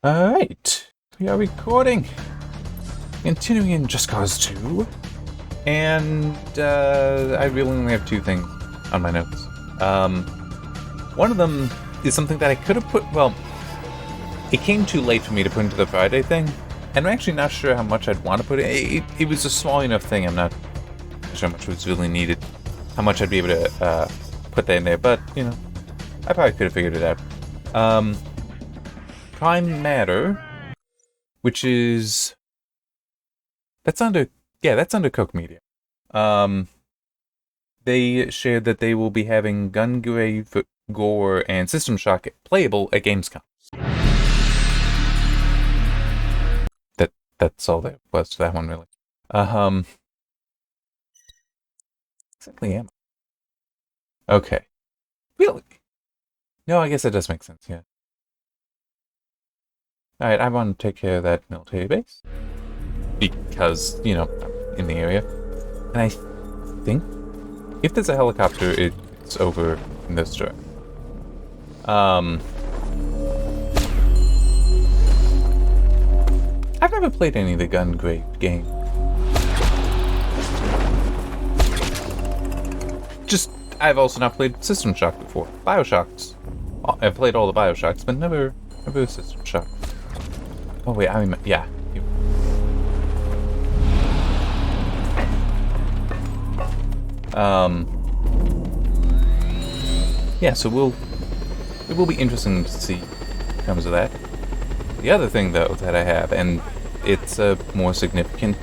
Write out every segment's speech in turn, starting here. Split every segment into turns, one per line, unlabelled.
Alright, we are recording. Continuing in Just Cause 2. And, I really only have two things on my notes. One of them is something that I could have put, well, it came too late for me to put into the Friday thing. And I'm actually not sure how much I'd want to put it. It was a small enough thing, I'm not sure how much was really needed. How much I'd be able to, put that in there, but, you know, I probably could have figured it out. Prime Matter, which is that's under Coke Media. They shared that they will be having Gungrave, Gore, and System Shock playable at Gamescom. That's all there was to that one, really. Exactly am. Okay. Really? No, I guess that does make sense, yeah. Alright, I want to take care of that military base. Because, you know, I'm in the area. And I think if there's a helicopter, it's over in this direction. I've never played any of the Gungrave game. I've also not played System Shock before. Bioshocks. I've played all the Bioshocks, but never System Shock. Oh wait, I remember. Yeah. Yeah, so it will be interesting to see what comes of that. The other thing, though, that I have, and it's a more significant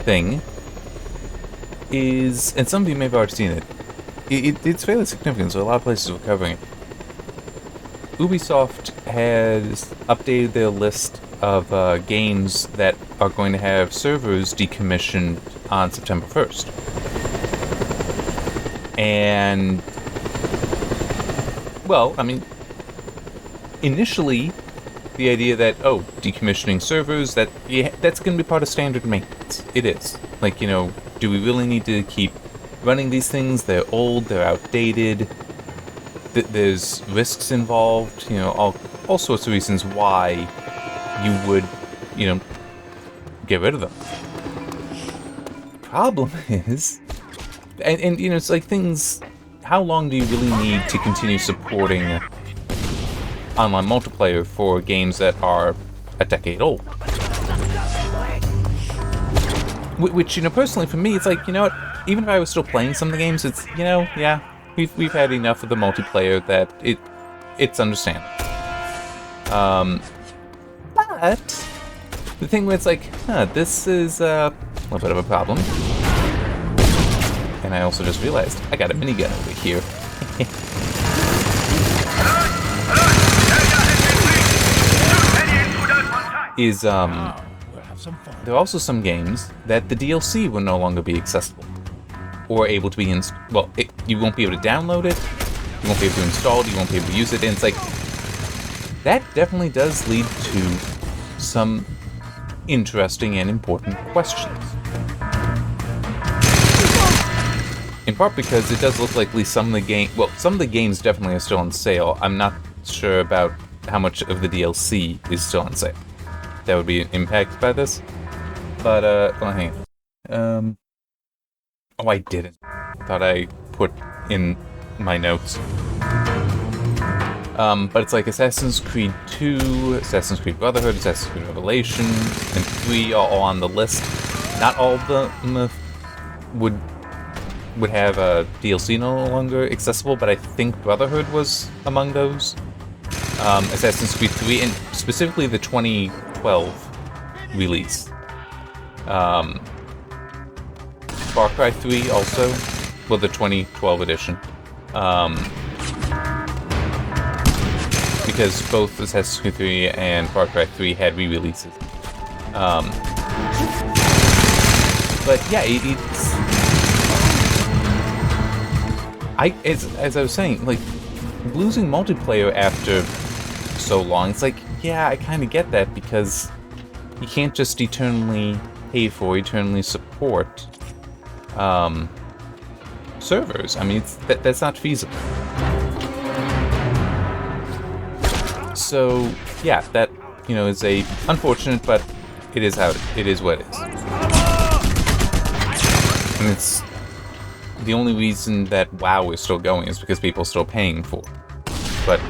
thing, is, and some of you may have already seen it, it's fairly significant, so a lot of places are covering it. Ubisoft has updated their list of games that are going to have servers decommissioned on September 1st. And, well, I mean, initially, the idea that, oh, decommissioning servers, that's going to be part of standard maintenance. It is. Like, you know, do we really need to keep running these things? They're old, they're outdated, there's risks involved, you know, all sorts of reasons why you would, you know, get rid of them. Problem is, and you know, it's like things, how long do you really need to continue supporting online multiplayer for games that are a decade old? Which, you know, personally for me, it's like, you know what, even if I was still playing some of the games, it's, you know, yeah, we've had enough of the multiplayer that it's understandable. But the thing where it's like, this is a little bit of a problem. And I also just realized I got a minigun over here. There are also some games that the DLC will no longer be accessible or able to be you won't be able to download it, you won't be able to install it, you won't be able to use it, and it's like, that definitely does lead to some interesting and important questions. In part because it does look like at least some of the games definitely are still on sale. I'm not sure about how much of the DLC is still on sale. That would be impacted by this. But, well, hang on. Oh, I didn't. Thought I put in my notes. But it's like Assassin's Creed 2, Assassin's Creed Brotherhood, Assassin's Creed Revelation, and 3 are all on the list. Not all of them would have a DLC no longer accessible, but I think Brotherhood was among those. Assassin's Creed 3, and specifically the 2012 release. Far Cry 3 also, well, the 2012 edition. Because both Assassin's Creed 3 and Far Cry 3 had re-releases. But yeah, as I was saying, like, losing multiplayer after so long, it's like, yeah, I kind of get that, because you can't just eternally support servers. I mean, that's not feasible. So, yeah, that, is a unfortunate, but it is what it is. And it's the only reason that WoW is still going is because people are still paying for it. But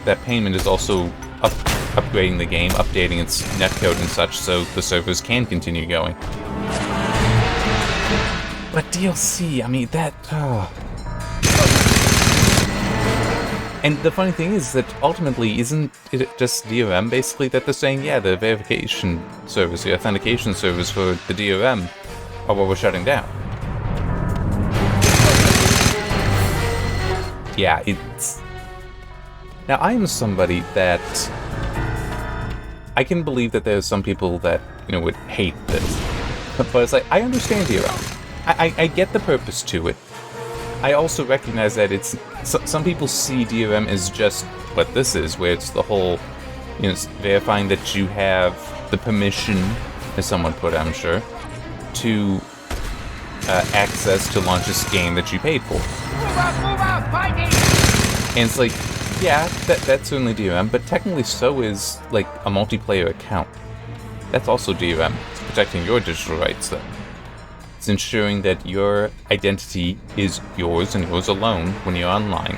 that payment is also upgrading the game, updating its netcode and such, so the servers can continue going. But DLC, I mean, that... And the funny thing is that ultimately, isn't it just DRM basically that they're saying, yeah, the verification service, the authentication service for the DRM are what we're shutting down? Yeah, it's... Now, I am somebody that... I can believe that there are some people that, would hate this. But it's like, I understand DRM. I get the purpose to it. I also recognize that it's... some people see DRM as just what this is, where it's the whole, verifying that you have the permission, as someone put it, I'm sure, to access to launch this game that you paid for. Move out, fighting! And it's like, yeah, that's certainly DRM, but technically so is, like, a multiplayer account. That's also DRM. It's protecting your digital rights, though. It's ensuring that your identity is yours and yours alone when you're online.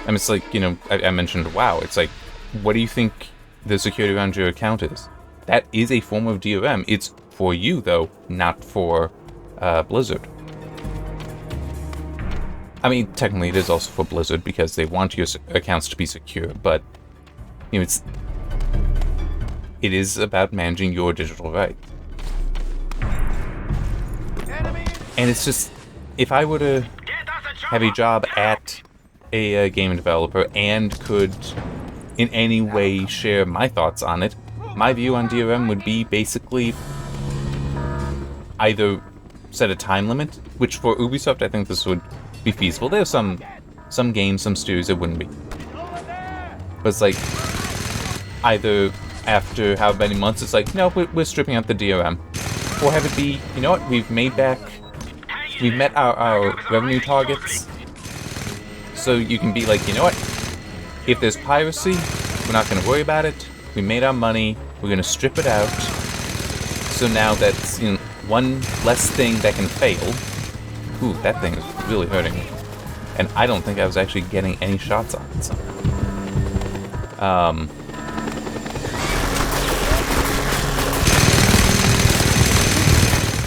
I mean, it's like, I mentioned WoW. It's like, what do you think the security around your account is? That is a form of DRM. It's for you, though, not for Blizzard. I mean, technically it is also for Blizzard because they want your accounts to be secure, but, it is about managing your digital rights. And it's just, if I were to have a job at a game developer and could in any way share my thoughts on it, my view on DRM would be basically either set a time limit, which for Ubisoft I think this would be feasible. There's some games, some studios it wouldn't be. But it's like, either after how many months, it's like, no, we're stripping out the DRM. Or have it be, you know what, we've met our revenue targets. So you can be like, you know what, if there's piracy, we're not going to worry about it. We made our money, we're going to strip it out. So now that's, one less thing that can fail. Ooh, that thing is really hurting me. And I don't think I was actually getting any shots on it. So.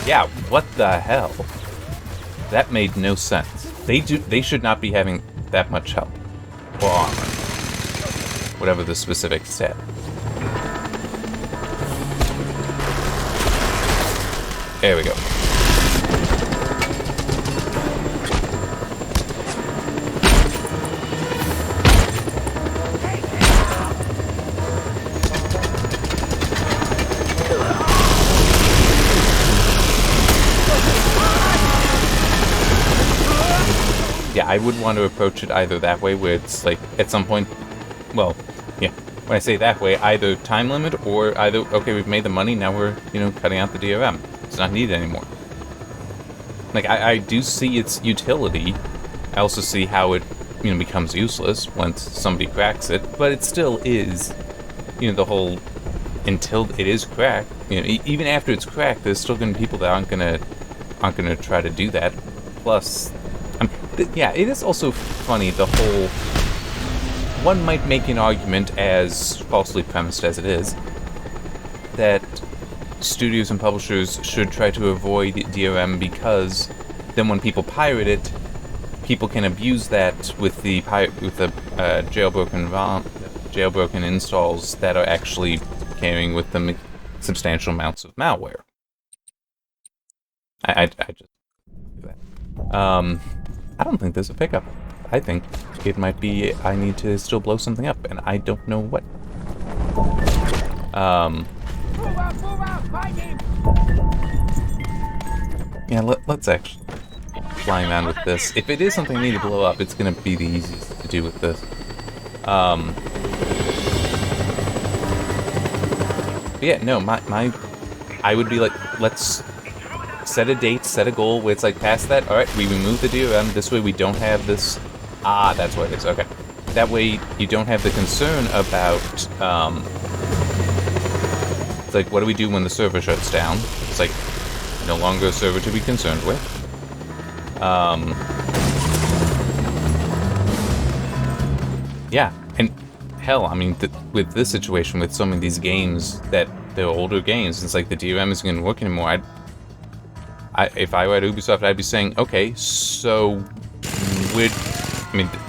Yeah, what the hell? That made no sense. They should not be having that much health. Or armor. Whatever the specifics said. There we go. Yeah, I would want to approach it either that way, where it's like, at some point, well, yeah, when I say that way, either time limit or either, okay, we've made the money, now we're, cutting out the DRM. It's not needed anymore. Like, I do see its utility. I also see how it, becomes useless once somebody cracks it, but it still is, the whole, until it is cracked, even after it's cracked, there's still going to be people that aren't gonna try to do that. Plus, yeah, it is also funny, the whole... One might make an argument, as falsely premised as it is, that studios and publishers should try to avoid DRM because then when people pirate it, people can abuse that with the jailbroken installs that are actually carrying with them substantial amounts of malware. I just do that. I don't think there's a pickup. I think it might be I need to still blow something up, and I don't know what. Yeah, let's actually fly around with this. If it is something I need to blow up, it's gonna be the easiest to do with this. But yeah, no, I would be like, let's set a date, set a goal where it's like past that, alright, we remove the DRM, this way we don't have this Ah, that's what it is. Okay. That way you don't have the concern about, it's like, what do we do when the server shuts down? It's like, no longer a server to be concerned with. Yeah, and hell, I mean, with this situation, with some of these games that they're older games, it's like the DRM isn't going to work anymore. If I were at Ubisoft, I'd be saying, okay, so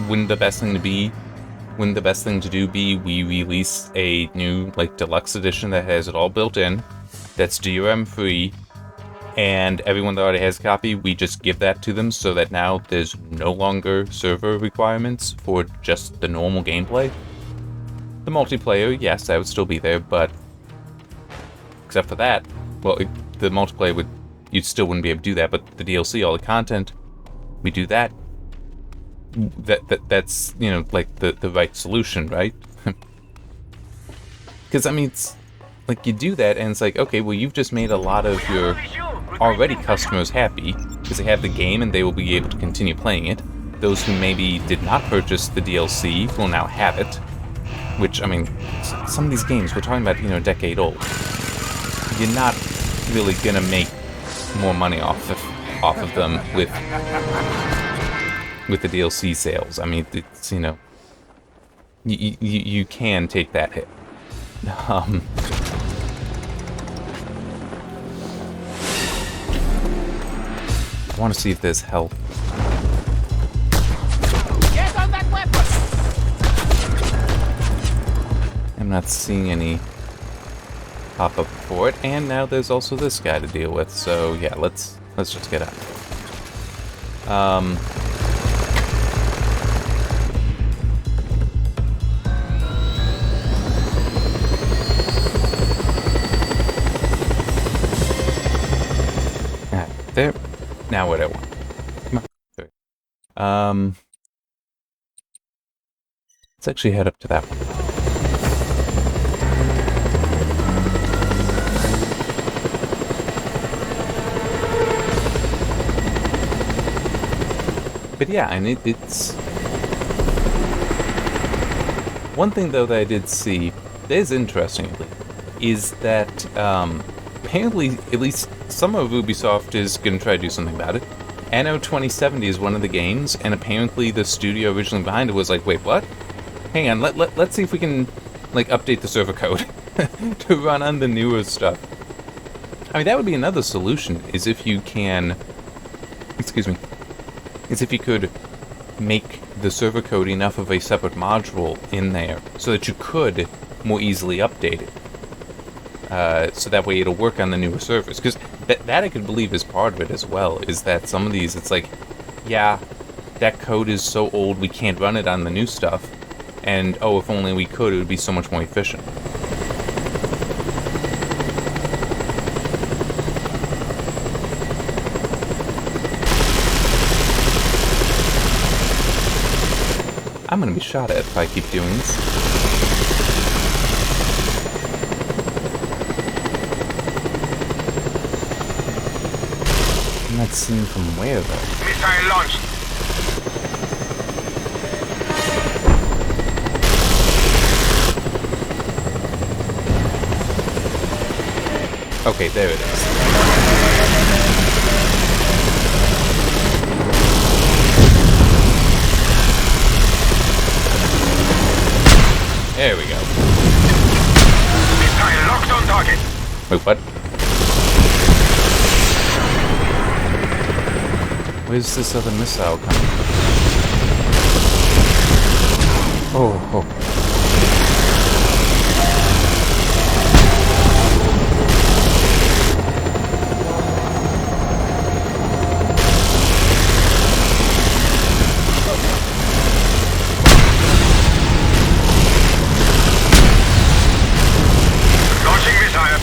wouldn't the best thing to do be we release a new, like, deluxe edition that has it all built in, that's DRM free, and everyone that already has a copy, we just give that to them so that now there's no longer server requirements for just the normal gameplay. The multiplayer, yes, that would still be there, but except for that, well, the multiplayer you still wouldn't be able to do that, but the DLC, all the content, we do that. That's, you know, like the right solution, right? Because, I mean, it's like you do that and it's like, okay, well, you've just made a lot of your already customers happy because they have the game and they will be able to continue playing it. Those who maybe did not purchase the DLC will now have it, which, I mean, some of these games, we're talking about, you know, a decade old. You're not really gonna make more money off of them with the DLC sales. I mean, it's, you know, you can take that hit. I want to see if there's help.
Get on that weapon!
I'm not seeing any pop up for it, and now there's also this guy to deal with. So yeah, let's just get out. There. Now what I want. Come on. There. Let's actually head up to that one. But yeah, and it's one thing though that I did see that is interestingly is that apparently, at least some of Ubisoft is going to try to do something about it. Anno 2070 is one of the games, and apparently the studio originally behind it was like, wait, what? Hang on, let's see if we can, like, update the server code to run on the newer stuff. I mean, that would be another solution, is if you can, is if you could make the server code enough of a separate module in there so that you could more easily update it. So that way it'll work on the newer servers. Because that I could believe is part of it as well, is that some of these, it's like, yeah, that code is so old we can't run it on the new stuff, and oh, if only we could, it would be so much more efficient. I'm gonna be shot at if I keep doing this. I'm not seeing from where, though.
Missile launched!
Okay, there it is. There we go.
Missile locked on target!
Wait, what? Where's this other missile coming from? Oh.
Launching missile!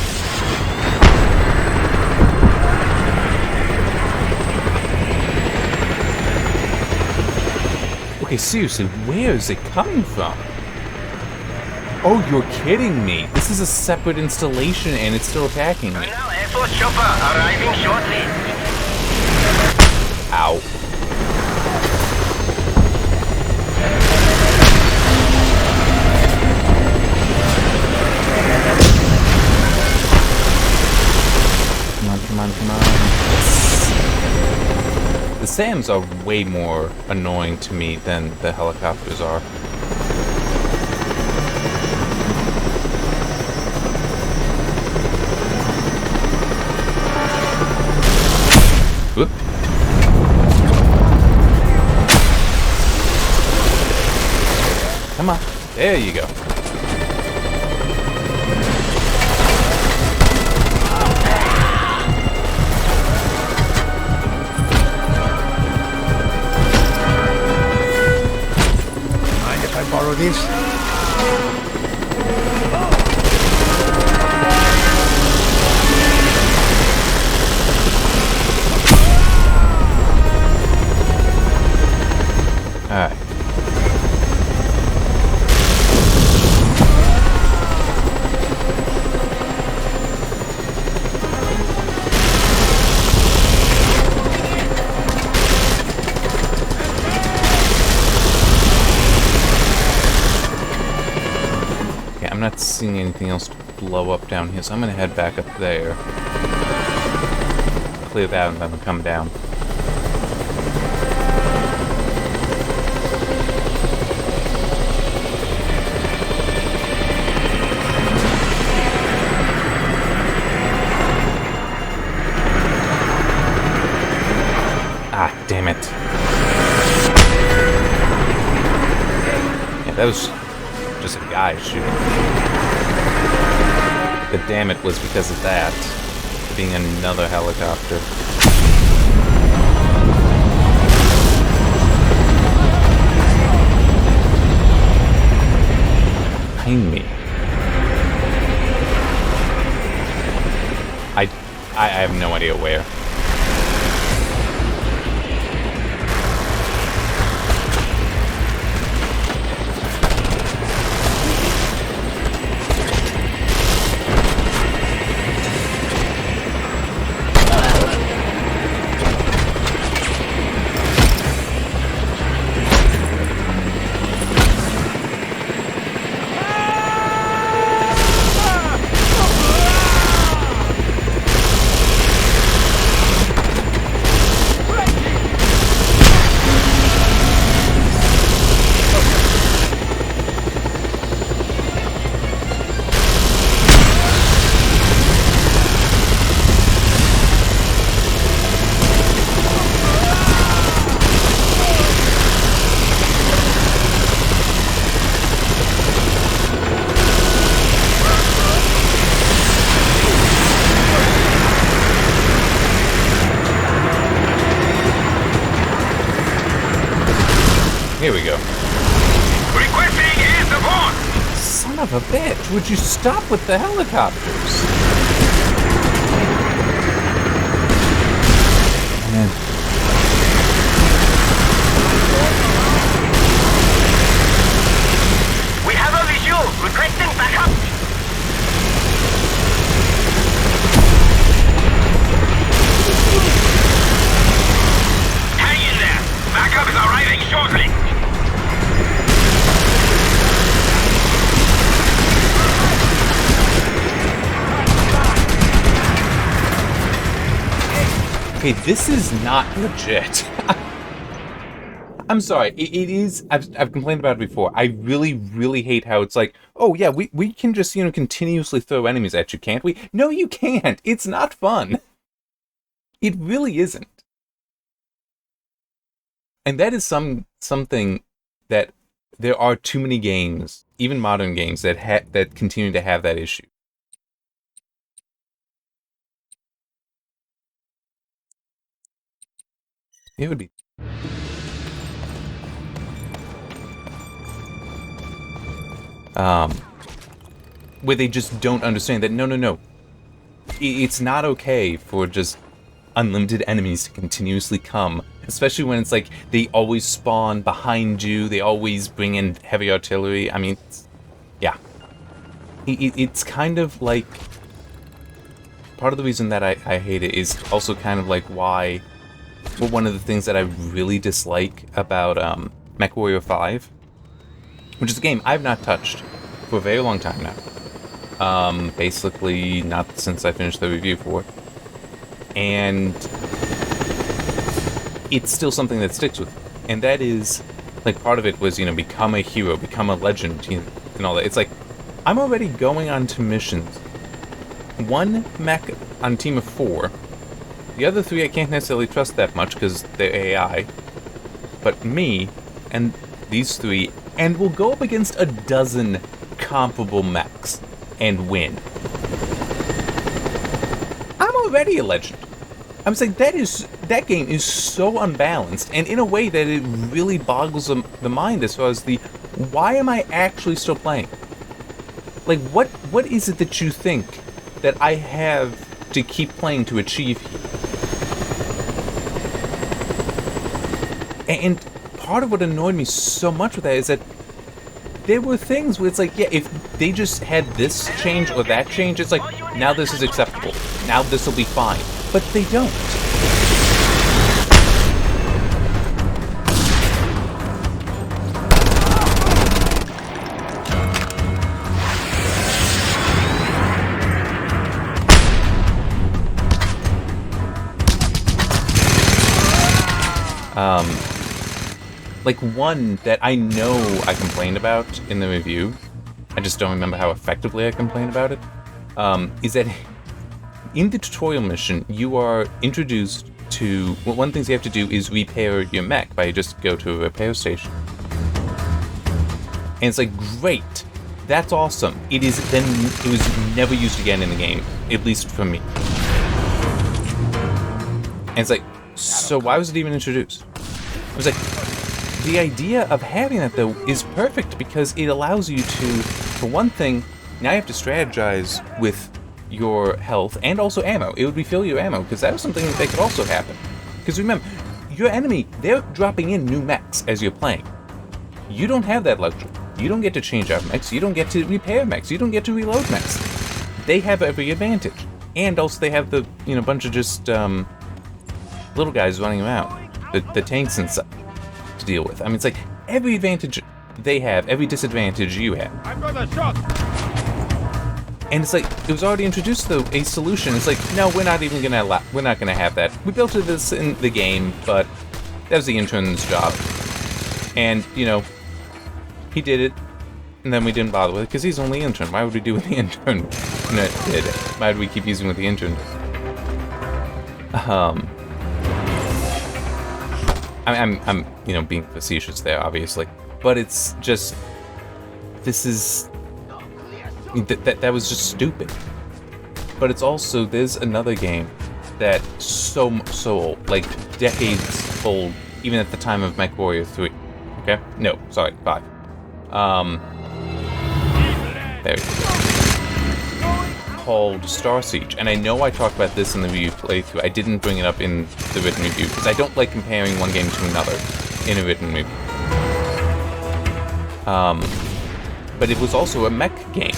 Okay, seriously, where is it coming from? Oh, you're kidding me. This is a separate installation and it's still attacking me.
Now Air Force chopper arriving shortly.
Ow. SAMs are way more annoying to me than the helicopters are. Whoop. Come on. There you go.
Mind if I borrow this?
Alright. Okay, I'm not seeing anything else to blow up down here, so I'm gonna head back up there. Clear that and then come down. Ah, damn it. Yeah, that was just a guy shooting. The damn it was because of that. Being another helicopter. Behind me. I have no idea where. Here we go.
Requesting air support!
Son of a bitch, would you stop with the helicopters? Man.
We have a visual. Requesting backup. Hang in there. Backup is arriving shortly.
Okay, this is not legit. I'm sorry, it is, I've complained about it before. I really, really hate how it's like, oh yeah, we can just, continuously throw enemies at you, can't we? No, you can't. It's not fun. It really isn't. And that is something that there are too many games, even modern games, that continue to have that issue. It would be... where they just don't understand that, no. It's not okay for just unlimited enemies to continuously come. Especially when it's like, they always spawn behind you, they always bring in heavy artillery. I mean, yeah. It's kind of like... Part of the reason that I hate it is also kind of like why... Well, one of the things that I really dislike about MechWarrior 5, which is a game I've not touched for a very long time now. Basically, not since I finished the review for it. And it's still something that sticks with me. And that is, like, part of it was, become a hero, become a legend, and all that. It's like, I'm already going on to missions. One mech on a team of 4. The other 3 I can't necessarily trust that much because they're AI. But me and these 3, and we'll go up against a dozen comparable mechs and win. I'm already a legend. I'm saying that game is so unbalanced, and in a way that it really boggles the mind as far as why am I actually still playing? Like, what is it that you think that I have to keep playing to achieve here? And part of what annoyed me so much with that is that there were things where it's like, yeah, if they just had this change or that change, it's like, now this is acceptable. Now this will be fine. But they don't. Like one that I know I complained about in the review, I just don't remember how effectively I complained about it, is that in the tutorial mission, you are introduced to, well, one of the things you have to do is repair your mech by just go to a repair station. And it's like, great, that's awesome. It was never used again in the game, at least for me. And it's like, so why was it even introduced? I was like, the idea of having that, though, is perfect because it allows you to, for one thing, now you have to strategize with your health and also ammo. It would refill your ammo, because that was something that could also happen. Because remember, your enemy, they're dropping in new mechs as you're playing. You don't have that luxury. You don't get to change out mechs. You don't get to repair mechs. You don't get to reload mechs. They have every advantage. And also they have the, bunch of just, little guys running around. The tanks and stuff to deal with. I mean, it's like every advantage they have, every disadvantage you have.
I'm gonna shoot.
And it's like it was already introduced though a solution. It's like, no, we're not gonna have that. We built this in the game, but that was the intern's job. And he did it, and then we didn't bother with it because he's only intern. Why would we do with the intern? Why would we keep using with the intern? I'm being facetious there, obviously, but it's just, that was just stupid. But it's also, there's another game that so old, like decades old, even at the time of MechWarrior 3. Okay? No, sorry, 5. There we go. Called Star Siege, and I know I talked about this in the review playthrough. I didn't bring it up in the written review because I don't like comparing one game to another in a written review. But it was also a mech game,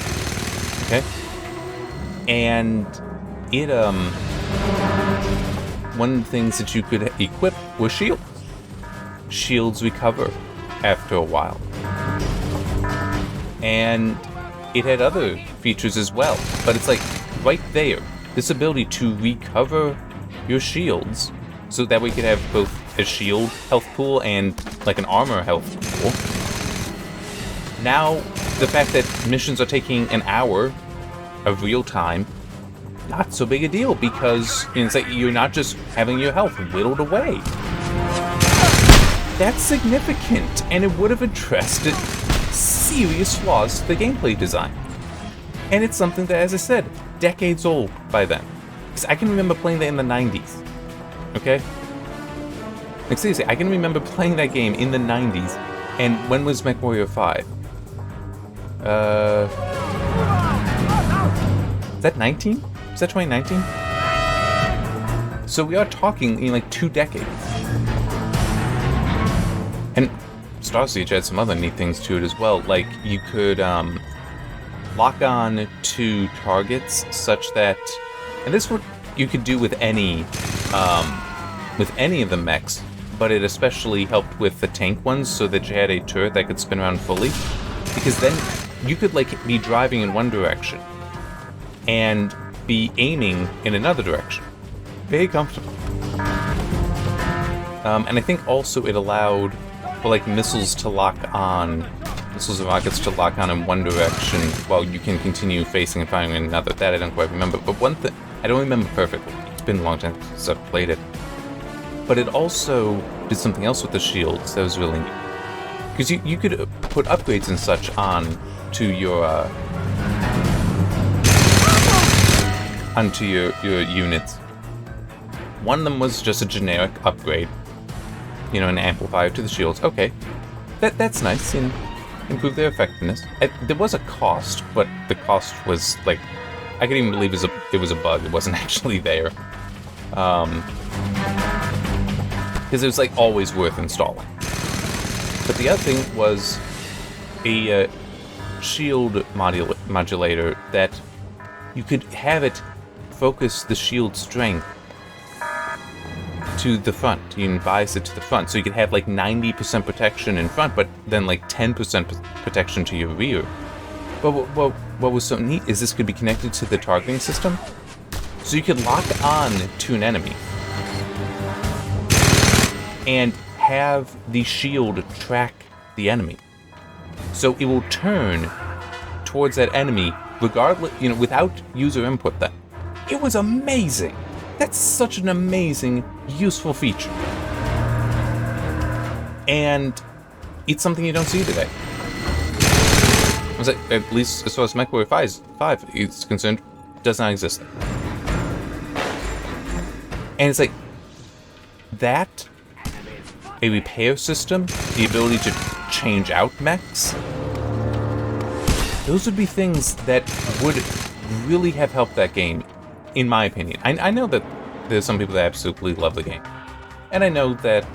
okay? And it one of the things that you could equip was shields. Shields recover after a while, and it had other features as well, but it's like, right there, this ability to recover your shields, so that we could have both a shield health pool and, like, an armor health pool. Now, the fact that missions are taking an hour of real time, not so big a deal, because it's like you're not just having your health whittled away. That's significant, and it would have addressed it serious flaws to the gameplay design. And it's something that, as I said, decades old by then. Because I can remember playing that in the 90s. Okay? Like, seriously, I can remember playing that game in the 90s. And when was MechWarrior 5? Is that 19? Is that 2019? So we are talking in like 2 decades. And Star Siege had some other neat things to it as well. Like, you could lock on to targets such that, and this is what you could do with any of the mechs, but it especially helped with the tank ones, so that you had a turret that could spin around fully, because then you could like be driving in one direction and be aiming in another direction. Very comfortable. And I think also it allowed for like missiles and rockets to lock on in one direction while you can continue facing and firing in another. That I don't quite remember. But one thing, I don't remember perfectly. It's been a long time since I've played it. But it also did something else with the shields that was really neat. Because you could put upgrades and such on to your onto your units. One of them was just a generic upgrade, you know, an amplifier to the shields. Okay, that's nice and improve their effectiveness. There was a cost, but the cost was like, I couldn't even believe it was a bug. It wasn't actually there, because it was like always worth installing. But the other thing was a shield modulator that you could have it focus the shield strength to the front. You can bias it to the front, so you could have like 90% protection in front, but then like 10% protection to your rear. But what was so neat is this could be connected to the targeting system, so you could lock on to an enemy and have the shield track the enemy, so it will turn towards that enemy regardless, you know, without user input. Then it was amazing. That's such an amazing, useful feature, and it's something you don't see today. I was like, at least as far as MechWarrior 5 is concerned, does not exist. And it's like that, a repair system, the ability to change out mechs, those would be things that would really have helped that game, in my opinion. I know that there's some people that absolutely love the game, and I know that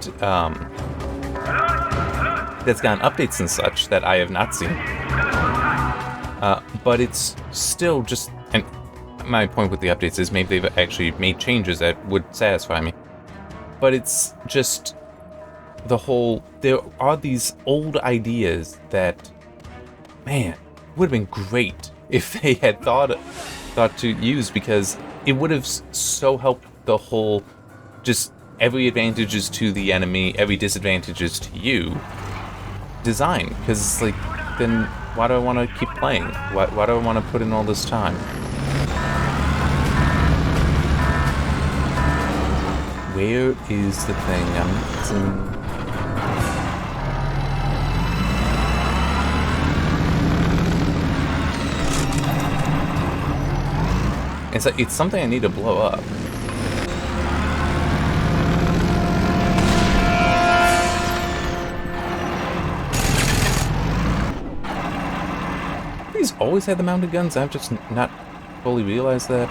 that's gotten updates and such that I have not seen. But it's still just, and my point with the updates is maybe they've actually made changes that would satisfy me. But it's just the whole, there are these old ideas that, man, would have been great if they had thought to use, because it would have so helped the whole, just every advantage is to the enemy, every disadvantage is to you design. Because it's like, then why do I want to keep playing? Why do I want to put in all this time? Where is the thing I'm missing? It's something I need to blow up. These always had the mounted guns. I've just not fully realized that.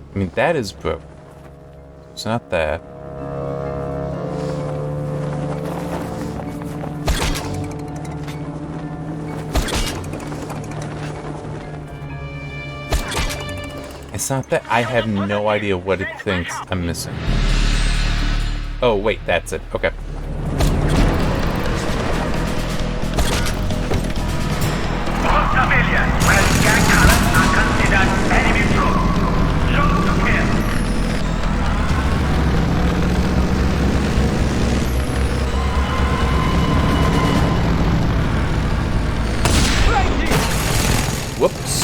I mean, that is broke. It's not that. It's not that. I have no idea what it thinks I'm missing. Oh, wait, that's it. Okay.
All civilians wearing gang colors are considered enemy troops. Shoot to kill.
Whoops.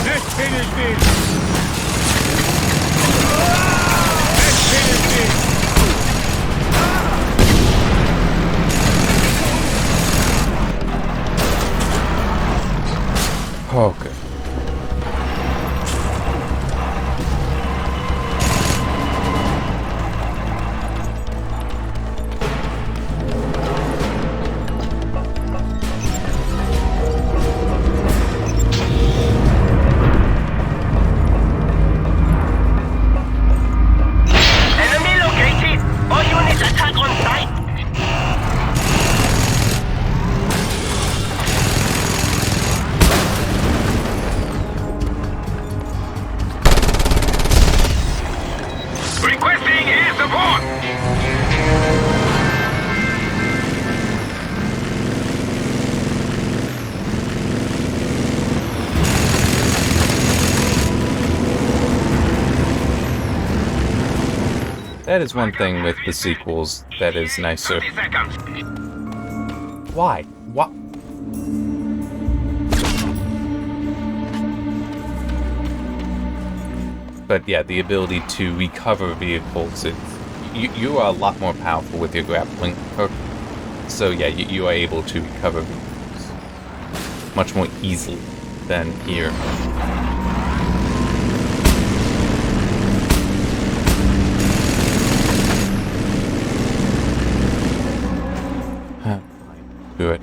Let's finish this! Let's finish this!
Fire support!
That is one thing with the sequels that is nicer.
30 seconds.
Why? What? But yeah, the ability to recover vehicles, you are a lot more powerful with your grappling hook. So yeah, you are able to recover vehicles much more easily than here. Good.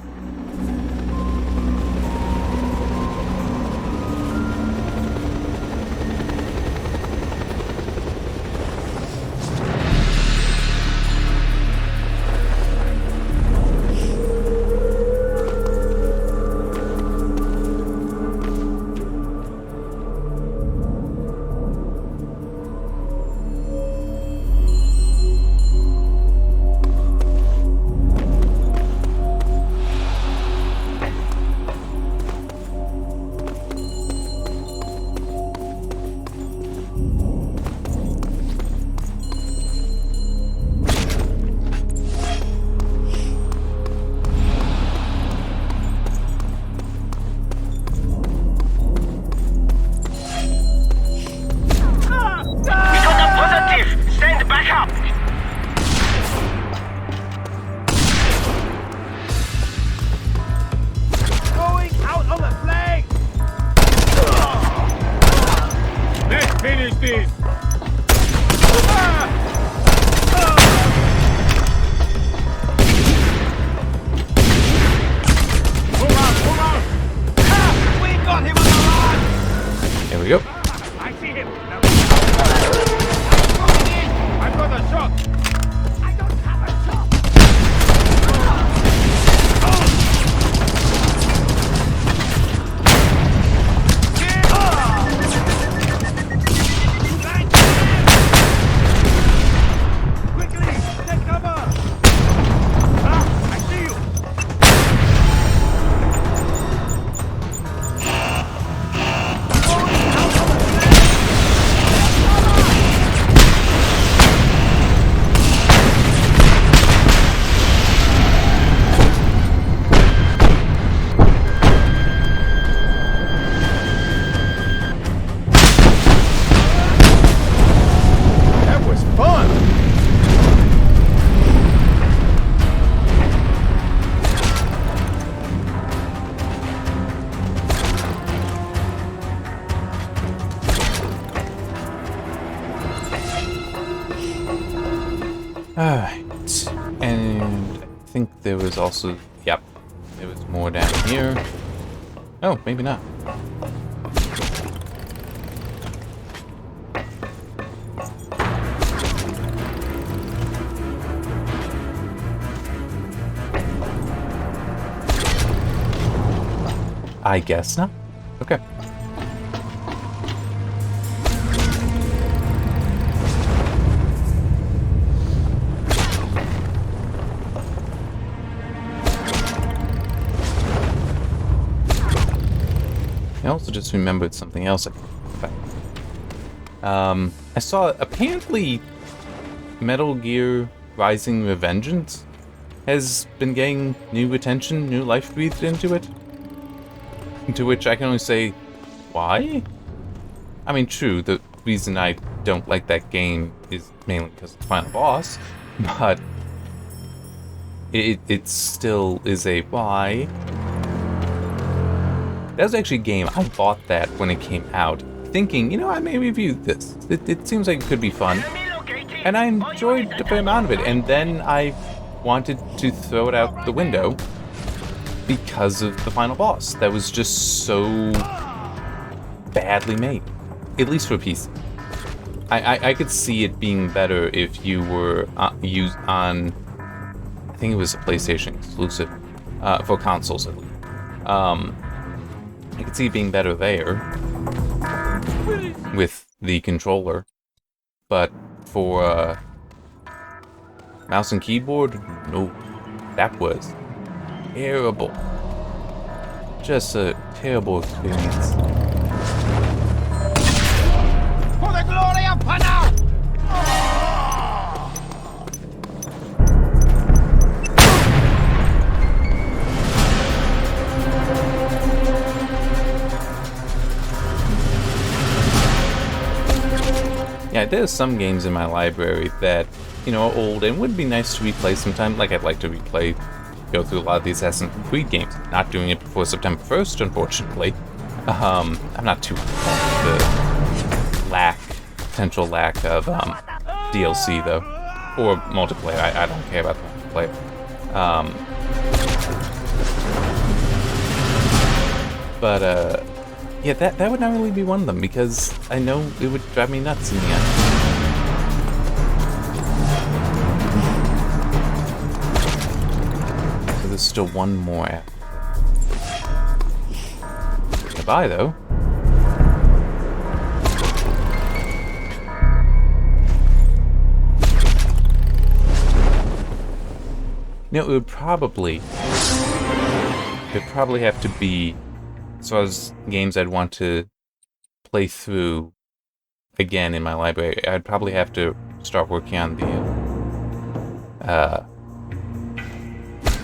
Alright, and I think there was also, yep, there was more down here. Oh, maybe not. I guess not. Okay. I also just remembered something else. I saw apparently Metal Gear Rising: Revengeance has been getting new attention, new life breathed into it. To which I can only say, why? I mean, true, the reason I don't like that game is mainly because of the final boss, but it still is a why. That was actually a game, I bought that when it came out, thinking, you know, I may review this. It seems like it could be fun. And I enjoyed a fair amount of it, and then I wanted to throw it out the window because of the final boss. That was just so badly made, at least for PC. I could see it being better if you were used on, I think it was a PlayStation exclusive, for consoles at least. I could see it being better there with the controller, but for Mouse and keyboard? No. That was terrible. Just a terrible experience.
For the glory of Panau!
Yeah, there's some games in my library that, you know, are old and would be nice to replay sometime. Like, I'd like to go through a lot of the Assassin's Creed games. Not doing it before September 1st, unfortunately. I'm not too the potential lack of DLC though, or multiplayer. I don't care about the multiplayer. Yeah, that would not really be one of them, because I know it would drive me nuts in the end. So there's still one more app. Goodbye, though. You know, it would probably have to be, as far as games I'd want to play through again in my library, I'd probably have to start working on the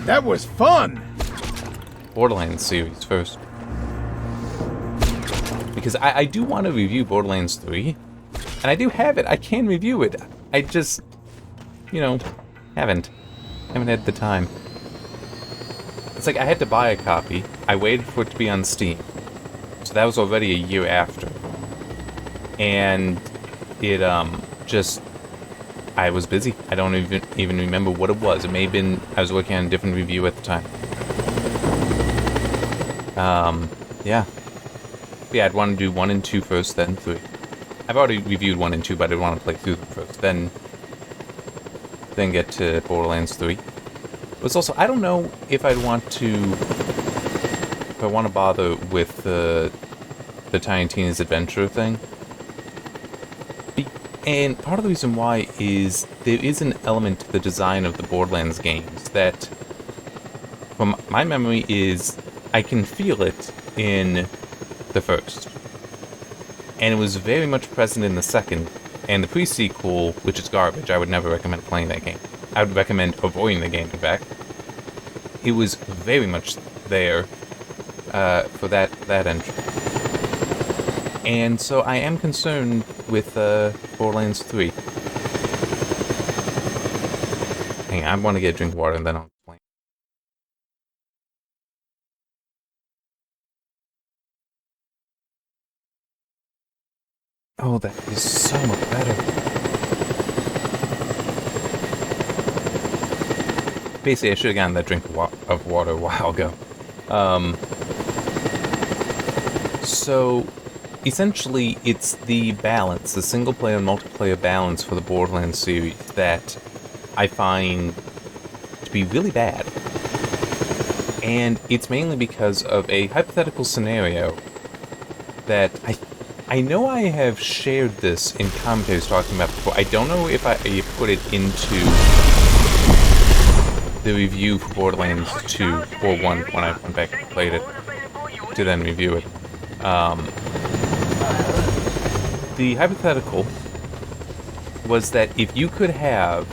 That was fun!
Borderlands series first. Because I do want to review Borderlands 3, and I do have it. I can review it. I just, you know, haven't had the time. It's like I had to buy a copy. I waited for it to be on Steam. So that was already a year after. And it, I was busy. I don't even remember what it was. It may have been, I was working on a different review at the time. Yeah. Yeah, I'd want to do 1 and 2 first, then 3. I've already reviewed 1 and 2, but I'd want to play through them first. Then get to Borderlands 3. But it's also, I don't know if I want to bother with the Tiny Tina's Adventure thing. And part of the reason why is there is an element to the design of the Borderlands games that, from my memory, is I can feel it in the first. And it was very much present in the second. And the pre-sequel, which is garbage, I would never recommend playing that game. I would recommend avoiding the game, in fact. It was very much there for that entry. And so I am concerned with Borderlands 3. Hang on, I want to get a drink of water and then I'll explain. Oh, that is so much better. Basically, I should have gotten that drink of water a while ago. So, essentially, it's the balance, the single-player and multiplayer balance for the Borderlands series that I find to be really bad. And it's mainly because of a hypothetical scenario that I know I have shared this in commentaries talking about before. I don't know if I put it into the review for Borderlands 2 or 1 when I went back and played it to then review it. The hypothetical was that if you could have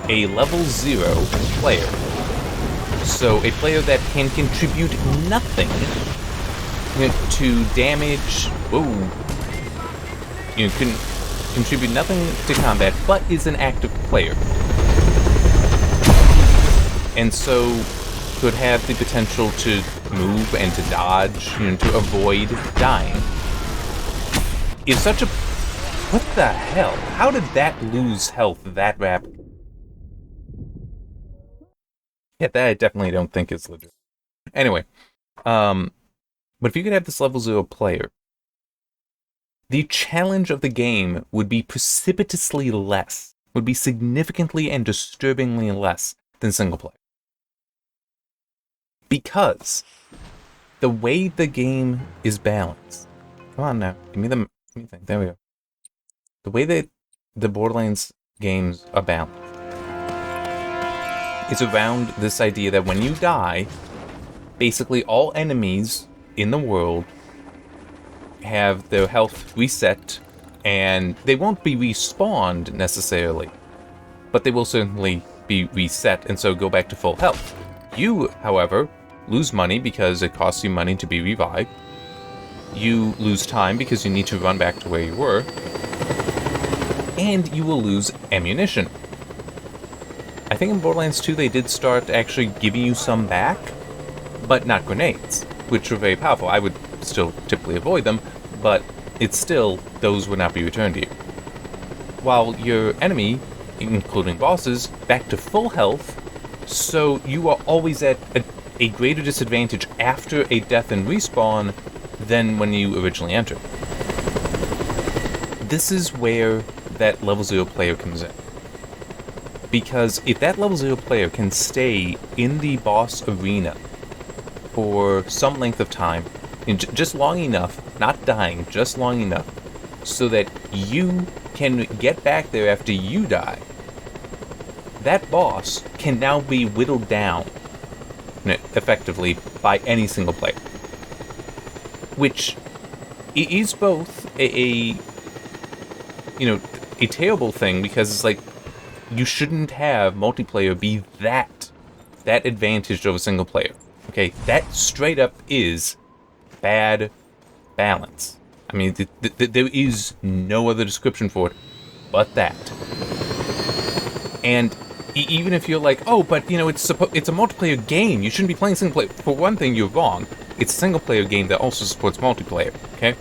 a level 0 player, so a player that can contribute nothing to damage, you can contribute nothing to combat, but is an active player, and so could have the potential to move and to dodge, to avoid dying. If such a... What the hell? How did that lose health that rapidly? Yeah, that I definitely don't think is legit. Anyway, but if you could have this level 0 player, the challenge of the game would be precipitously less, would be significantly and disturbingly less than single player. Because the way the game is balanced... Come on now, give me the thing. There we go. The way that the Borderlands games are balanced is around this idea that when you die, basically all enemies in the world have their health reset, and they won't be respawned necessarily, but they will certainly be reset and so go back to full health. You, however, lose money because it costs you money to be revived. You lose time because you need to run back to where you were. And you will lose ammunition. I think in Borderlands 2 they did start actually giving you some back, but not grenades, which are very powerful. I would still typically avoid them, but it's still, those would not be returned to you. While your enemy, including bosses, back to full health, so you are always at a greater disadvantage after a death and respawn than when you originally entered. This is where that level 0 player comes in. Because if that level 0 player can stay in the boss arena for some length of time, just long enough, not dying, just long enough, so that you can get back there after you die, that boss can now be whittled down, effectively, by any single player. Which is both a terrible thing, because it's like, you shouldn't have multiplayer be that advantaged over single player. Okay, that straight up is bad balance. I mean, there is no other description for it but that. And even if you're like, oh, but it's a multiplayer game, you shouldn't be playing single player. For one thing, you're wrong. It's a single player game that also supports multiplayer. Okay,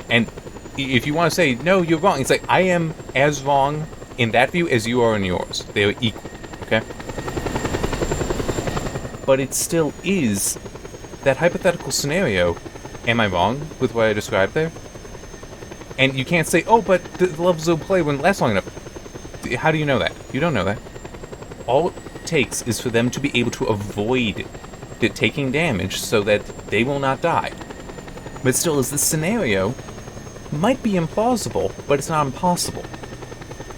and if you want to say no, you're wrong, it's like, I am as wrong in that view as you are in yours. They are equal. Okay, but it still is that hypothetical scenario. Am I wrong with what I described there? And you can't say, oh, but the levels of play wouldn't last long enough. How do you know that? You don't know that. All it takes is for them to be able to avoid taking damage so that they will not die. But still, as this scenario might be implausible, but it's not impossible.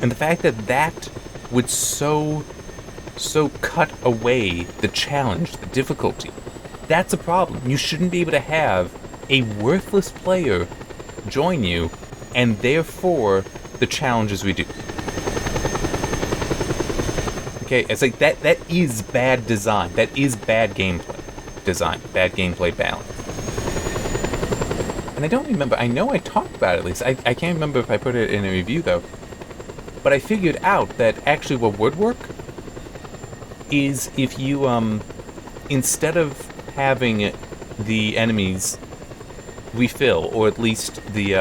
And the fact that would so cut away the challenge, the difficulty, that's a problem. You shouldn't be able to have a worthless player join you, and therefore the challenge is reduced. Okay, it's like that is bad design. That is bad gameplay design, bad gameplay balance. And I don't remember, I know I talked about it at least. I can't remember if I put it in a review though. But I figured out that actually what would work is if you, instead of having the enemies refill, or at least the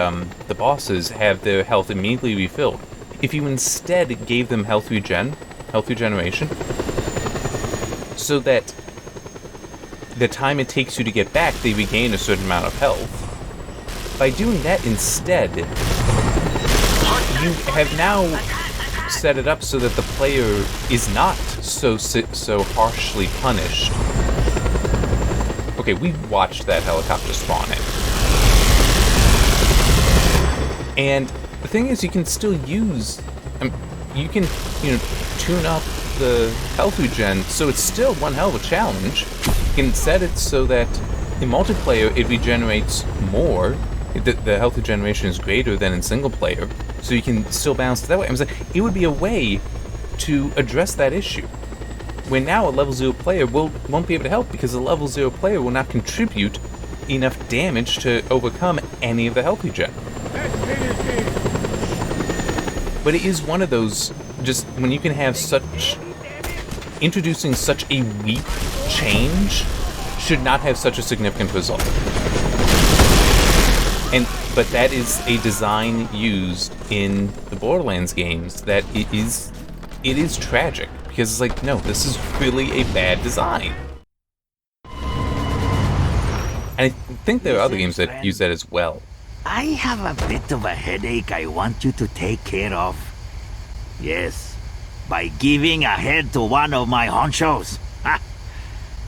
bosses have their health immediately refilled, if you instead gave them health regeneration, so that the time it takes you to get back, they regain a certain amount of health. By doing that instead, you have now set it up so that the player is not so harshly punished. Okay, we watched that helicopter spawn in. And the thing is, you can still use, you can, tune up the health regen, so it's still one hell of a challenge. You can set it so that in multiplayer it regenerates more. The health regeneration is greater than in single player, so you can still balance it that way. I'm saying it would be a way to address that issue. When now a level 0 player won't be able to help, because the level 0 player will not contribute enough damage to overcome any of the health regen. But it is one of those, just when you can have introducing such a weak change should not have such a significant result. But that is a design used in the Borderlands games that it is tragic, because it's like, no, this is really a bad design. And I think there are other games that use that as well.
I have a bit of a headache I want you to take care of. Yes, by giving a head to one of my honchos. Ha!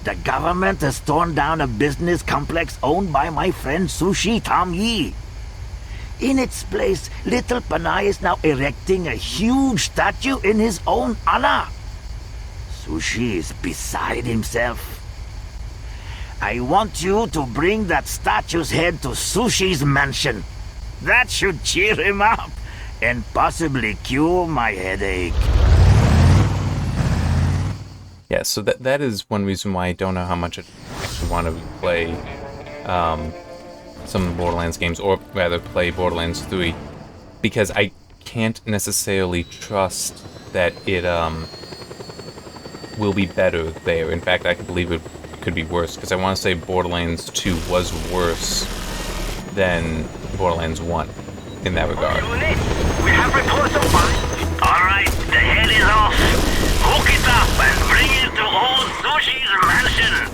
The government has torn down a business complex owned by my friend Sushi Tom Yi. In its place, Little Panay is now erecting a huge statue in his own honor. Sushi is beside himself. I want you to bring that statue's head to Sushi's mansion. That should cheer him up and possibly cure my headache.
Yeah, so that is one reason why I don't know how much I actually want to play some of the Borderlands games, or rather play Borderlands 3, because I can't necessarily trust that it will be better there. In fact, I could believe it could be worse, because I want to say Borderlands 2 was worse than Borderlands 1 in that regard.
Unit, we have reports of fire. Alright, the head is off. Hook it up and bring it to old Sushi's mansion.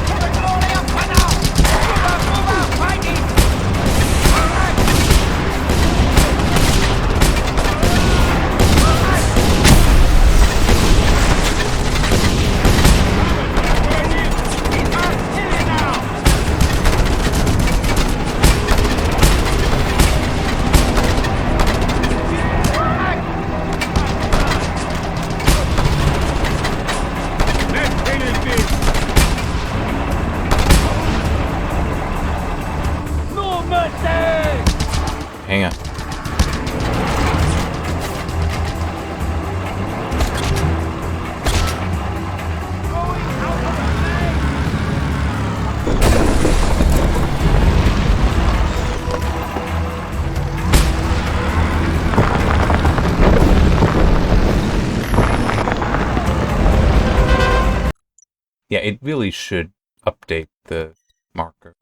For the glory of Panau! Move out, fighting!
Hang on. Yeah, it really should update the marker.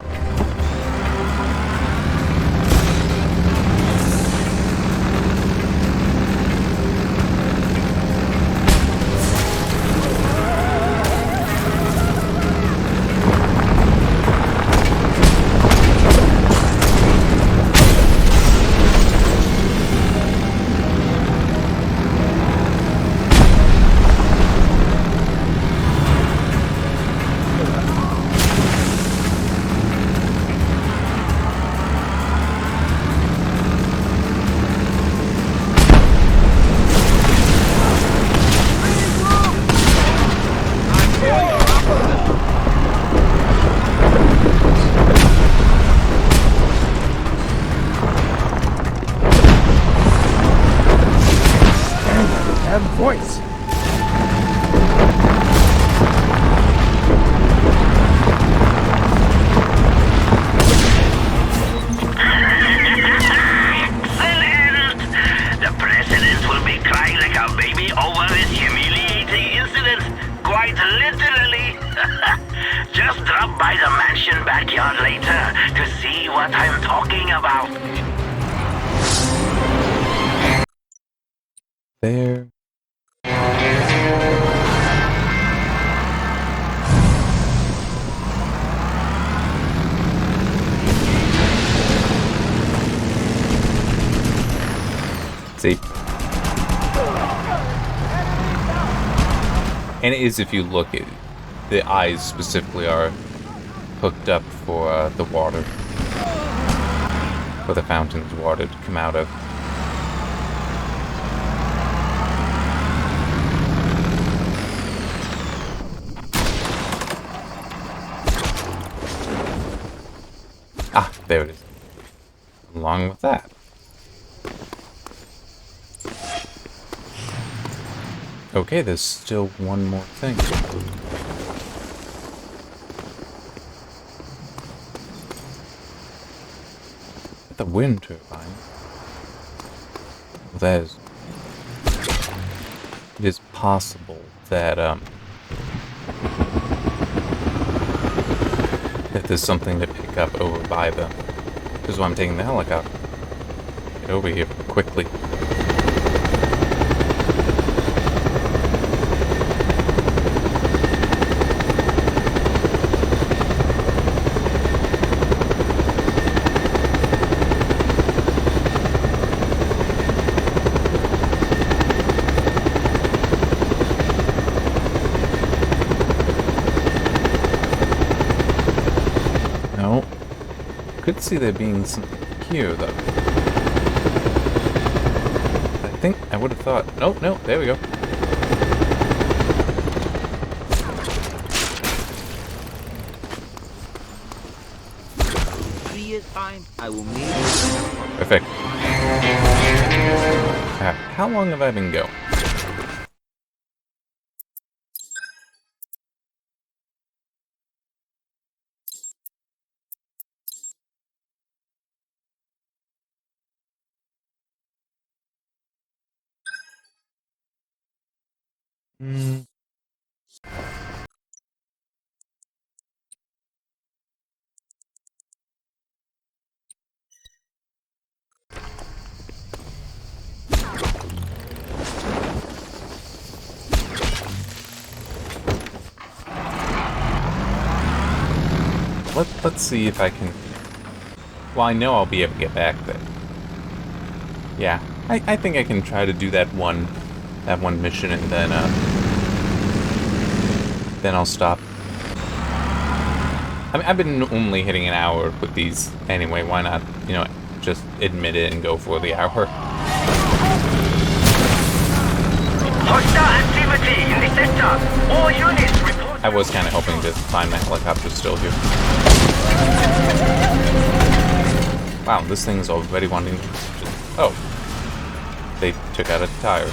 Voice.
Excellent! The president will be crying like a baby over this humiliating incident. Quite literally. Just drop by the mansion backyard later to see what I'm talking about.
There. See? And it is, if you look at the eyes specifically are hooked up for the water, for the fountain's water to come out of. Ah, there it is. Along with that. Okay, there's still one more thing. The wind turbine. That is... It is possible that, that there's something to pick up over by them. This is why I'm taking the helicopter. Get over here quickly. Could see there being something here, though. I think I would have thought... Nope, no, there we go.
time, I will meet you.
Perfect. How long have I been going? Hmm. Let's see if I can... Well, I know I'll be able to get back there. Yeah, I think I can try to do that one mission, and then I'll stop. I mean, I've been only hitting an hour with these anyway. Why not, you know, just admit it and go for the hour?
Hostile activity in the sector. All units report.
I was kind of hoping to find my helicopter still here. Wow, this thing's already wanting to just... Oh. They took out a tire.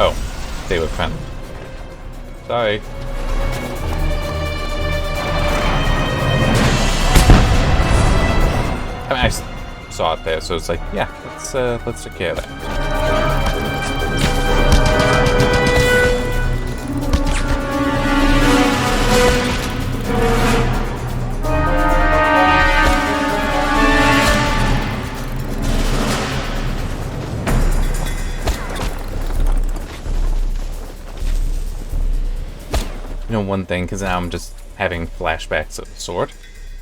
Oh, they were friendly. Sorry. I mean, I saw it there, so it's like, yeah, let's take care of that. You know, one thing, because now I'm just having flashbacks of the sort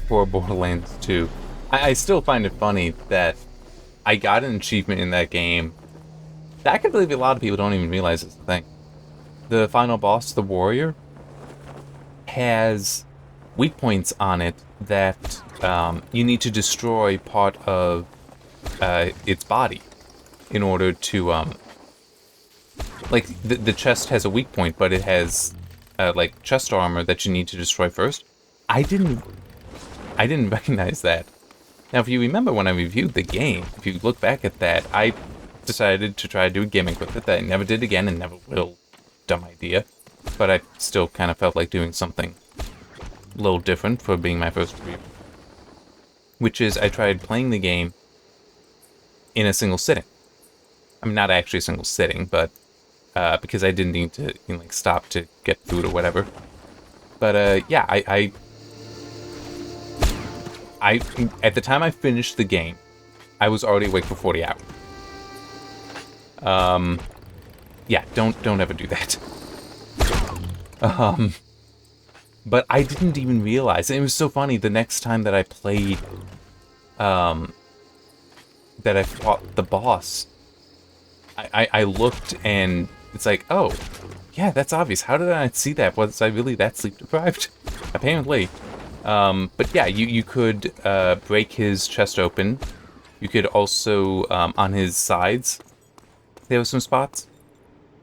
for Borderlands 2. I still find it funny that I got an achievement in that game that I can believe a lot of people don't even realize it's a thing. The final boss, the warrior, has weak points on it that you need to destroy part of its body in order to... like, the chest has a weak point, but it has... like chest armor that you need to destroy first. I didn't recognize that. Now, if you remember when I reviewed the game, if you look back at that, I decided to try to do a gimmick with it that I never did again and never will. Dumb idea. But I still kind of felt like doing something a little different for being my first review. Which is, I tried playing the game in a single sitting. I mean, not actually a single sitting, but because I didn't need to, you know, like, stop to get food or whatever. But yeah, I at the time I finished the game, I was already awake for 40 hours. Yeah, don't ever do that. But I didn't even realize, and it was so funny, the next time that I played, that I fought the boss, I looked and it's like, oh, yeah, that's obvious. How did I not see that? Was I really that sleep deprived? Apparently. But yeah, you could break his chest open. You could also, on his sides, there were some spots.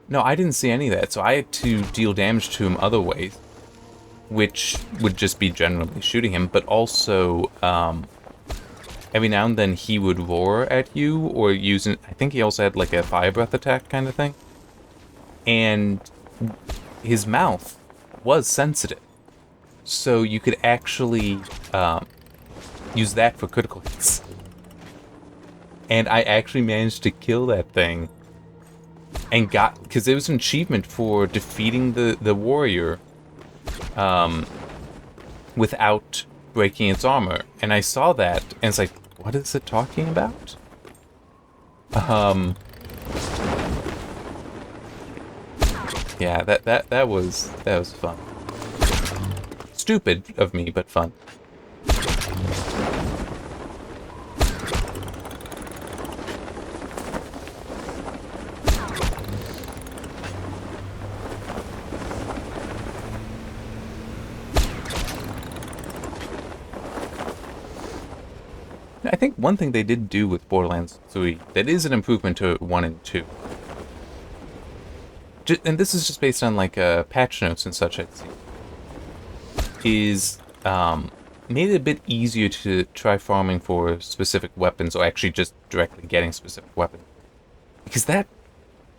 No, I didn't see any of that, so I had to deal damage to him other ways, which would just be generally shooting him, but also, every now and then he would roar at you, or use, I think he also had like a fire breath attack kind of thing. And his mouth was sensitive. So you could actually use that for critical hits. And I actually managed to kill that thing. And got, because there was an achievement for defeating the warrior without breaking its armor. And I saw that, and it's like, what is it talking about? Yeah, that was fun. Stupid of me, but fun. I think one thing they did do with Borderlands 3 that is an improvement to 1 and 2 and this is just based on like patch notes and such, I'd see, is made it a bit easier to try farming for specific weapons, or actually just directly getting specific weapons. Because the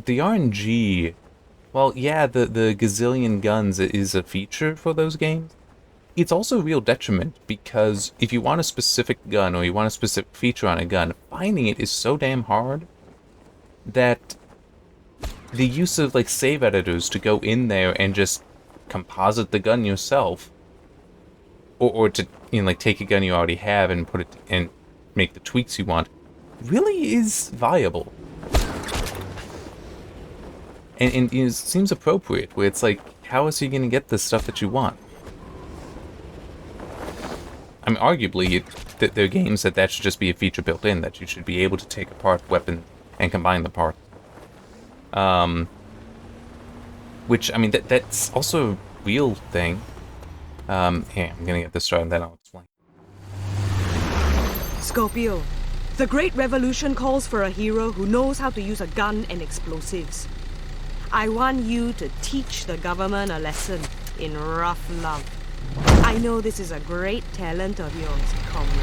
RNG, well, yeah, the gazillion guns is a feature for those games. It's also a real detriment, because if you want a specific gun, or you want a specific feature on a gun, finding it is so damn hard that the use of like save editors to go in there and just composite the gun yourself, or to like take a gun you already have and put it and make the tweaks you want, really is viable. And it seems appropriate, where it's like, how else are you going to get the stuff that you want? I mean, arguably, there are games that should just be a feature built in, that you should be able to take apart weapon and combine the parts. Which, I mean, that's also a real thing. Here, I'm gonna get this started, and then I'll explain.
Scorpio, the Great Revolution calls for a hero who knows how to use a gun and explosives. I want you to teach the government a lesson in rough love. I know this is a great talent of yours, comrade.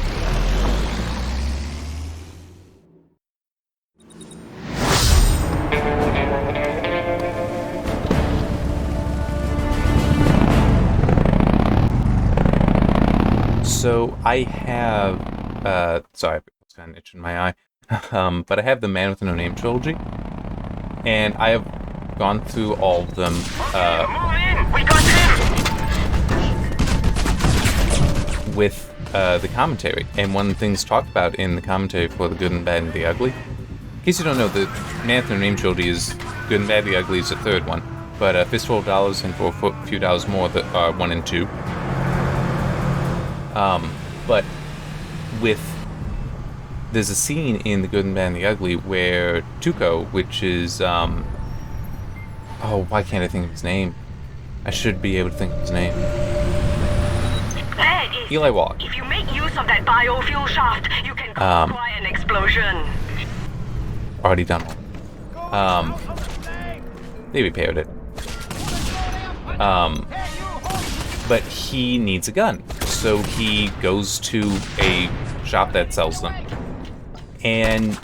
So I have, sorry, it's kind of itching my eye, but I have the Man with No Name trilogy, and I have gone through all of them.
Move in! We got him!
With the commentary, and one of the things talked about in the commentary for The Good and Bad and the Ugly. In case you don't know, the Man with No Name trilogy is Good and Bad and the Ugly is the third one, but Fistful of Dollars and For a Few Dollars More are 1 and 2. But there's a scene in The Good and Bad and the Ugly where Tuco, which is, oh, why can't I think of his name? I should be able to think of his name. Eli Wallach.
If you make use of that biofuel shaft, you can cause quite an explosion.
Already done one. They repaired it. But he needs a gun. So he goes to a shop that sells them. And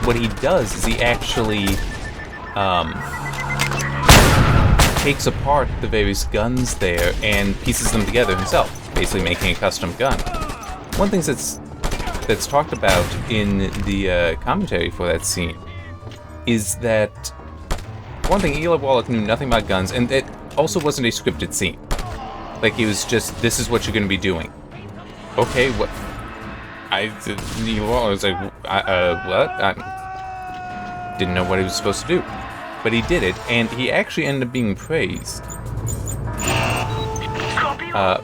what he does is he actually takes apart the various guns there and pieces them together himself, basically making a custom gun. One thing that's talked about in the commentary for that scene is that, one thing, Eli Wallach knew nothing about guns, and it also wasn't a scripted scene. Like, he was just, this is what you're going to be doing. Okay, what? Eli Wallach was like, what? I didn't know what he was supposed to do. But he did it, and he actually ended up being praised.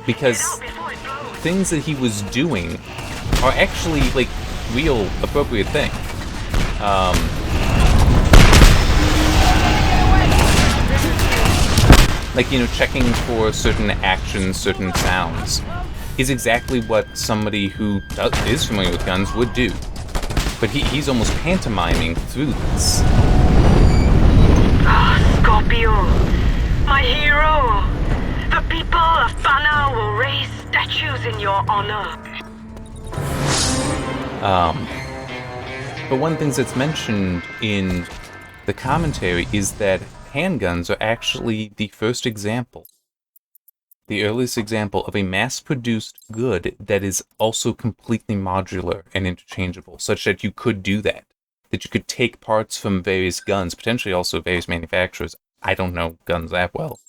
Because things that he was doing are actually, like, real appropriate things. Like, you know, checking for certain actions, certain sounds, is exactly what somebody who is familiar with guns would do. But he's almost pantomiming through this.
Scorpio, my hero. The people of Fana will raise statues in your honor.
But one thing that's mentioned in the commentary is that handguns are actually the first example, the earliest example of a mass-produced good that is also completely modular and interchangeable, such that you could do that. That you could take parts from various guns, potentially also various manufacturers. I don't know guns that well.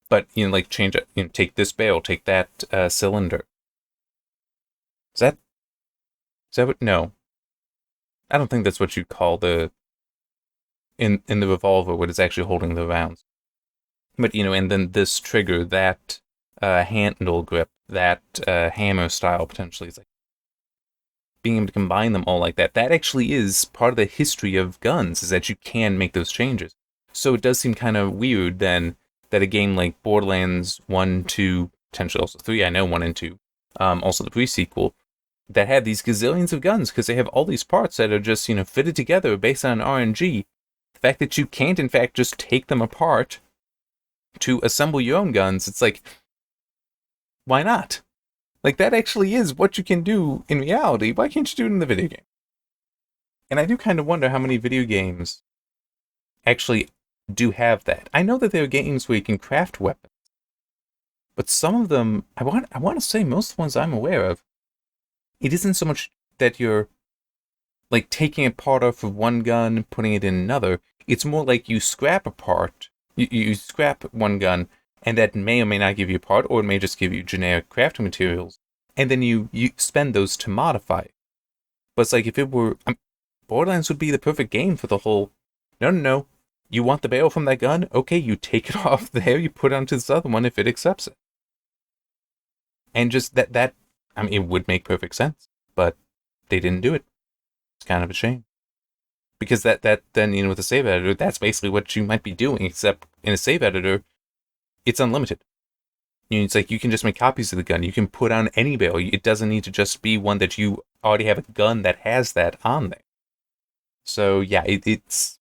But, you know, like change it, you know, take this barrel, take that cylinder. Is that what, no. I don't think that's what you'd call the, in the revolver, what is actually holding the rounds. But, you know, and then this trigger, that handle grip, that hammer style, potentially, is like, being able to combine them all like that, that actually is part of the history of guns, is that you can make those changes. So it does seem kind of weird, then, that a game like Borderlands 1, 2, potentially also 3, I know 1 and 2, also the pre-sequel, that had these gazillions of guns, because they have all these parts that are just, you know, fitted together based on RNG, fact that you can't, in fact, just take them apart to assemble your own guns, it's like, why not? Like, that actually is what you can do in reality. Why can't you do it in the video game? And I do kind of wonder how many video games actually do have that. I know that there are games where you can craft weapons, but some of them, I want to say most of the ones I'm aware of, it isn't so much that you're like taking a part off of one gun, putting it in another. It's more like you scrap a part, you scrap one gun, and that may or may not give you a part, or it may just give you generic crafting materials, and then you spend those to modify it. But it's like if it were, Borderlands would be the perfect game for the whole, no, you want the barrel from that gun? Okay, you take it off there, you put it onto this other one if it accepts it. And just that, I mean, it would make perfect sense, but they didn't do it. It's kind of a shame. Because that then, you know, with a save editor, that's basically what you might be doing, except in a save editor, it's unlimited. You know, it's like you can just make copies of the gun. You can put on any barrel. It doesn't need to just be one that you already have a gun that has that on there. So yeah, it's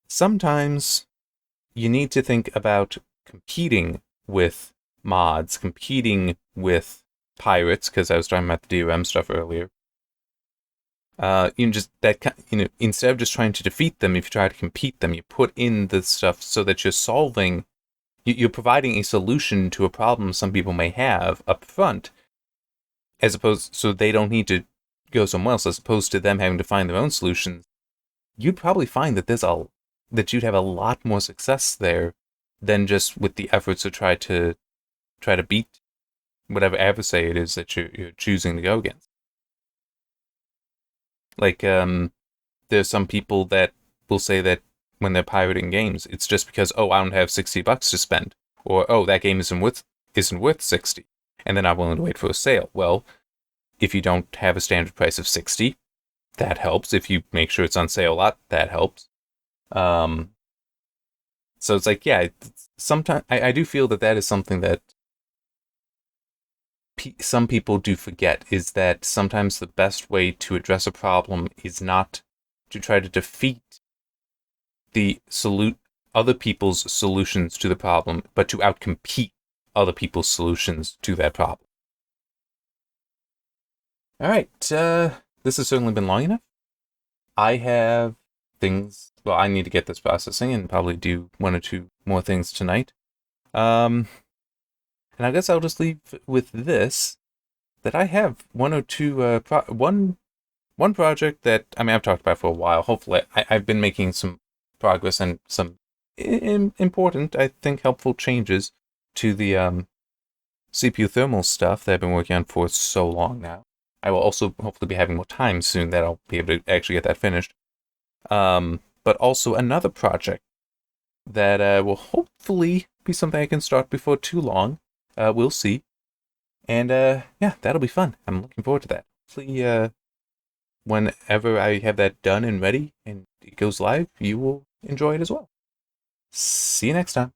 sometimes you need to think about competing with mods, competing with pirates, because I was talking about the DRM stuff earlier. Just that, instead of just trying to defeat them, if you try to compete them, you put in the stuff so that you're solving, you're providing a solution to a problem some people may have up front, as opposed, so they don't need to go somewhere else, as opposed to them having to find their own solutions. You'd probably find that that you'd have a lot more success there than just with the efforts to try to beat whatever adversary it is that you're choosing to go against. Like, there's some people that will say that when they're pirating games, it's just because, oh, I don't have $60 to spend, or oh, that game isn't worth 60, and they're not willing to wait for a sale. Well, if you don't have a standard price of 60, that helps. If you make sure it's on sale a lot, that helps. So it's like, yeah, sometimes I do feel that is something that some people do forget, is that sometimes the best way to address a problem is not to try to defeat other people's solutions to the problem, but to outcompete other people's solutions to that problem. All right, this has certainly been long enough. I have things, well, I need to get this processing and probably do one or two more things tonight. And I guess I'll just leave with this, that I have one or two, one project that, I mean, I've talked about for a while. Hopefully, I've been making some progress and some important, I think, helpful changes to the CPU thermal stuff that I've been working on for so long now. I will also hopefully be having more time soon that I'll be able to actually get that finished. But also another project that will hopefully be something I can start before too long. We'll see. And yeah, that'll be fun. I'm looking forward to that. Hopefully, whenever I have that done and ready and it goes live, you will enjoy it as well. See you next time.